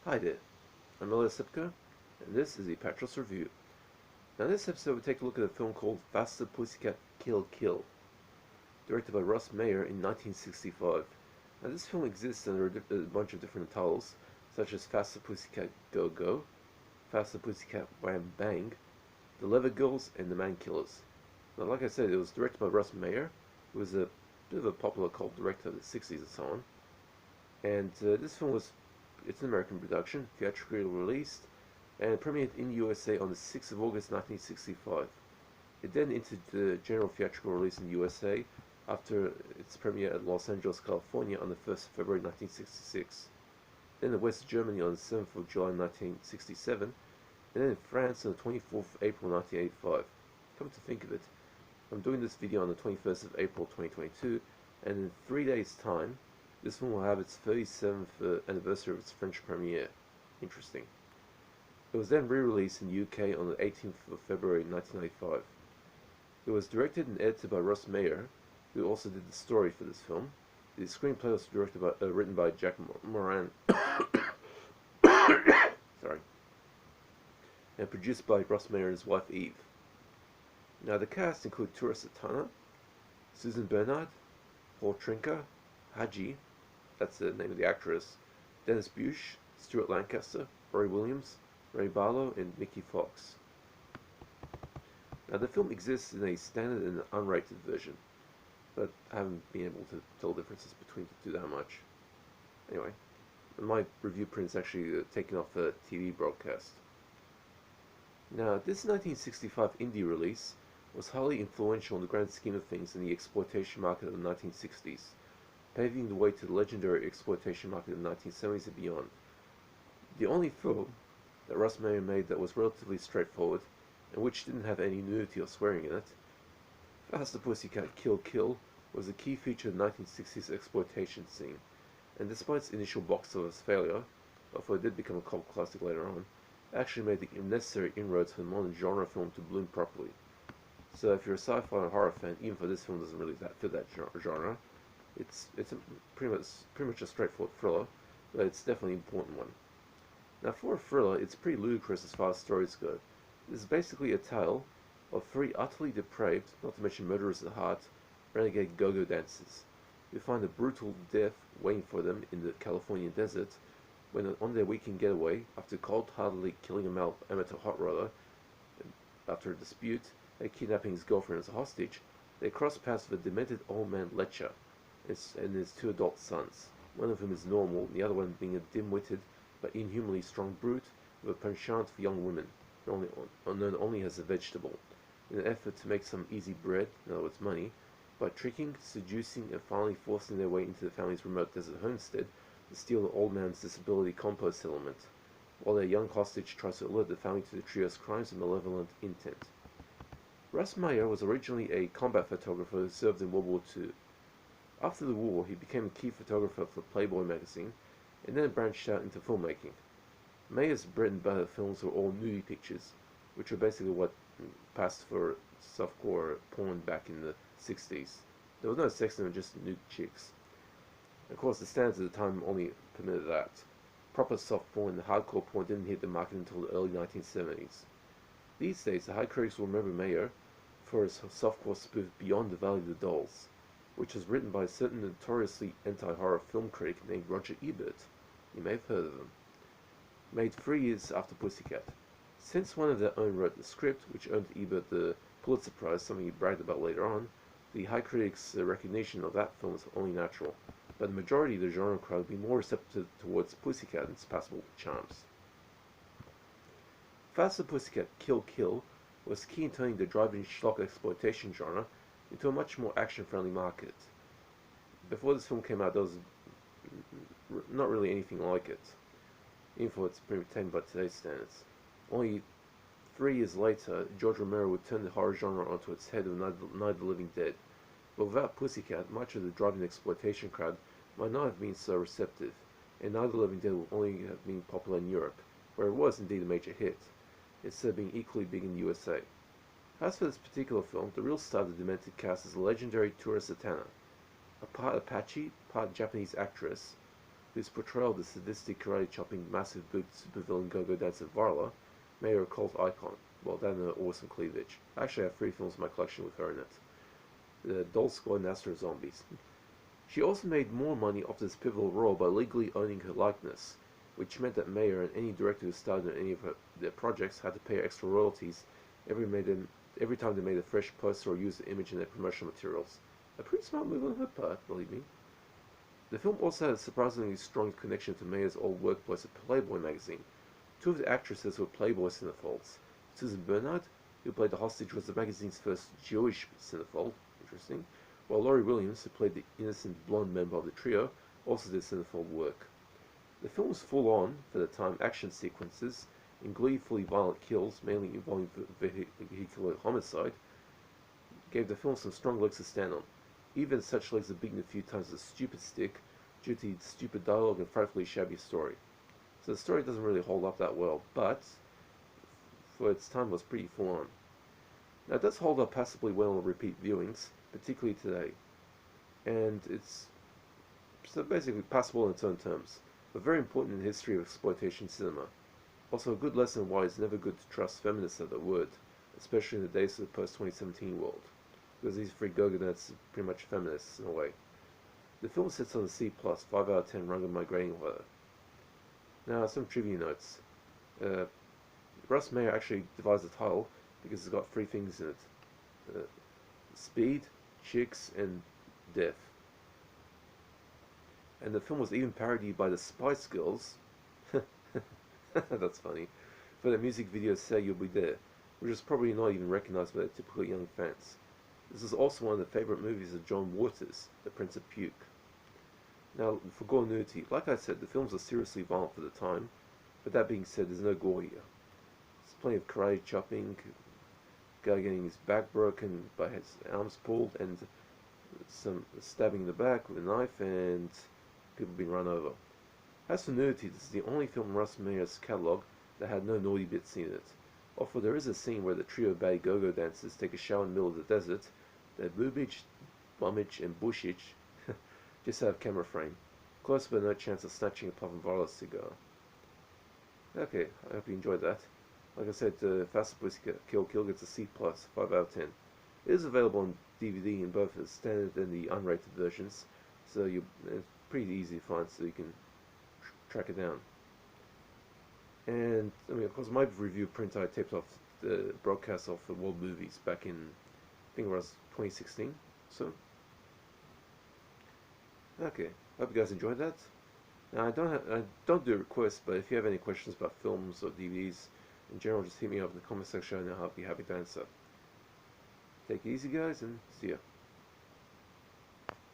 Hi there, I'm Sepka, and this is the Apatros Review. Now in this episode we take a look at a film called Faster Pussycat Kill Kill, directed by Russ Meyer in 1965. Now this film exists under a bunch of different titles, such as Faster Pussycat Go Go, Faster Pussycat Wham Bang, The Leather Girls, and The Man Killers. Now like I said, it was directed by Russ Meyer, who was a bit of a popular cult director of the 60s and so on. And this film it's an American production, theatrically released, and it premiered in the USA on the 6th of August 1965. It then entered the general theatrical release in the USA after its premiere at Los Angeles, California on the 1st of February 1966, then in West Germany on the 7th of July 1967, and then in France on the 24th of April 1985. Come to think of it, I'm doing this video on the 21st of April 2022, and in 3 days' time, this film will have its 37th anniversary of its French premiere. Interesting. It was then re-released in the UK on the 18th of February 1995. It was directed and edited by Russ Meyer, who also did the story for this film. The screenplay was written by Jack Moran, sorry, and produced by Russ Meyer and his wife Eve. Now the cast include Tura Satana, Susan Bernard, Paul Trinker, Haji, that's the name of the actress, Dennis Bush, Stuart Lancaster, Roy Williams, Ray Barlow, and Mickey Fox. Now the film exists in a standard and an unrated version, but I haven't been able to tell differences between the two that much. Anyway, my review print is actually taken off a TV broadcast. Now this 1965 indie release was highly influential in the grand scheme of things in the exploitation market of the 1960s, paving the way to the legendary exploitation market of the 1970s and beyond. The only film that Russ Meyer made that was relatively straightforward, and which didn't have any nudity or swearing in it, Faster Pussycat Kill Kill, was a key feature of the 1960s exploitation scene, and despite its initial box office failure, although it did become a cult classic later on, actually made the necessary inroads for the modern genre film to bloom properly. So if you're a sci-fi or horror fan, even though this film doesn't really fit that genre, it's pretty much a straightforward thriller, but it's definitely an important one. Now for a thriller, it's pretty ludicrous as far as stories go. This is basically a tale of three utterly depraved, not to mention murderers at heart, renegade go-go dancers, who find a brutal death waiting for them in the Californian desert when on their weekend getaway, after cold-heartedly killing a amateur hot rodder after a dispute and kidnapping his girlfriend as a hostage, they cross paths with a demented old man Letcher and his two adult sons, one of whom is normal, the other one being a dim-witted but inhumanly strong brute with a penchant for young women, known only as a vegetable, in an effort to make some easy bread, in other words money, by tricking, seducing, and finally forcing their way into the family's remote desert homestead to steal the old man's disability compost settlement, while their young hostage tries to alert the family to the trio's crimes and malevolent intent. Russ Meyer was originally a combat photographer who served in World War II. After the war, he became a key photographer for Playboy magazine, and then branched out into filmmaking. Meyer's bread and butter films were all nudie pictures, which were basically what passed for softcore porn back in the 60s. There was no sex in them, just nude chicks. Of course, the standards at the time only permitted that. Proper soft porn and hardcore porn didn't hit the market until the early 1970s. These days, the high critics will remember Meyer for his softcore spoof Beyond the Valley of the Dolls, which was written by a certain notoriously anti-horror film critic named Roger Ebert. You may have heard of him. Made 3 years after Pussycat. Since one of their own wrote the script, which earned Ebert the Pulitzer Prize, something he bragged about later on, the high critics' recognition of that film is only natural, but the majority of the genre crowd would be more receptive towards Pussycat and its passable charms. Faster Pussycat Kill Kill was key in turning the drive-in schlock exploitation genre into a much more action-friendly market. Before this film came out, there was not really anything like it, even though it's pretty tame by today's standards. Only 3 years later, George Romero would turn the horror genre onto its head with Night of the Living Dead. But without Pussycat, much of the drive-in exploitation crowd might not have been so receptive, and Night of the Living Dead would only have been popular in Europe, where it was indeed a major hit, instead of being equally big in the USA. As for this particular film, the real star of the demented cast is the legendary Tura Satana, a part Apache, part Japanese actress, whose portrayal of the sadistic karate-chopping massive boot supervillain go-go dancer Varla made her a cult icon. Well, that and her awesome cleavage. I actually have 3 films in my collection with her in it. The Doll Squad and Astro Zombies. She also made more money off this pivotal role by legally owning her likeness, which meant that Meyer and any director who starred in any of their projects had to pay her extra royalties every time they made a fresh poster or used the image in their promotional materials. A pretty smart move on her part, believe me. The film also had a surprisingly strong connection to Meyer's old workplace at Playboy magazine. 2 of the actresses were Playboy cinephils. Susan Bernard, who played the hostage, was the magazine's first Jewish cinephile, interesting, while Laurie Williams, who played the innocent blonde member of the trio, also did cinephile work. The film was full-on, for the time, action sequences, and gleefully violent kills, mainly involving vehicular homicide, gave the film some strong legs to stand on. Even such legs are beaten a few times with a stupid stick, due to its stupid dialogue and frightfully shabby story. So the story doesn't really hold up that well, but for its time was pretty full-on. Now it does hold up passably well on repeat viewings, particularly today, and it's so basically passable in its own terms, but very important in the history of exploitation cinema. Also a good lesson on why it's never good to trust feminists at their word, especially in the days of the post-2017 world, because these 3 go-go-nuts are pretty much feminists in a way. The film sits on a C+, 5 out of 10 Runga migrating weather. Now some trivia notes. Russ Meyer actually devised the title because it's got 3 things in it. Speed, chicks, and death. And the film was even parodied by the Spice Girls. That's funny. For their music video Say You'll Be There, which is probably not even recognized by their typical young fans. This is also one of the favorite movies of John Waters, The Prince of Puke. Now, for gore nudity, like I said, the films are seriously violent for the time, but that being said, there's no gore here. There's plenty of karate chopping, guy getting his back broken by his arms pulled, and some stabbing in the back with a knife, and people being run over. As for nudity, this is the only film in Russ Meyer's catalogue that had no naughty bits in it. Although there is a scene where the trio of bad go-go dancers take a shower in the middle of the desert, their boobage, bummage, and bushage just out of camera frame. Close but no chance of snatching a puff of Varla's cigar. Okay, I hope you enjoyed that. Like I said, Fast Pussycat Kill gets a C+, 5 out of 10. It is available on DVD in both the standard and the unrated versions, so it's pretty easy to find, so you can track it down. And, I mean, of course, my review print I taped off the broadcast of the World Movies back in, I think it was 2016, so. Okay, hope you guys enjoyed that. Now, I don't do requests, but if you have any questions about films or DVDs in general, just hit me up in the comment section and I'll be happy to answer. Take it easy, guys, and see ya.